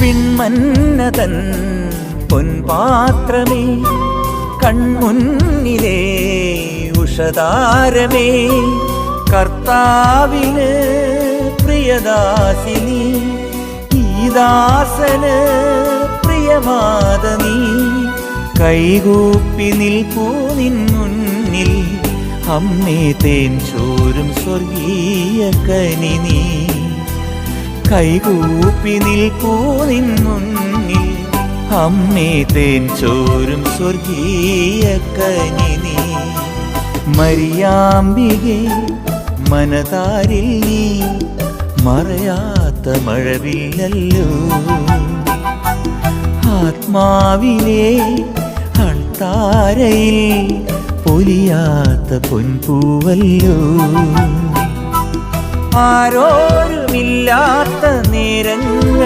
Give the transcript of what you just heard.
വിൺമന്നതൻ പൊൻപാത്രമേ, കൺമുന്നിലേ ഉഷതാരമേ, കർത്താവിന് പ്രിയദാസിനി, ഈ ദാസന് പ്രിയമാതനീ. കൈകൂപ്പി നിൽപ്പൂ നിൻ മുന്നിൽ, അമ്മേ തേൻ ചോരും സ്വർഗീയ കനി നീ. കൈകൂപ്പി നിൽപ്പൂ നിൻ മുന്നിൽ, അമ്മേ തേൻ ചോരും സ്വർഗീയ കനി നീ. മരിയാമ്പികേ മനതാരിൽ നീ, മറയാത്ത മഴവില്ലല്ലോ. ആത്മാവിലെ അൾത്താരയിൽ പൊലിയാത്ത പൊൻപൂവല്ലോ. ആരോരുമില്ലാത്ത നേരങ്ങൾ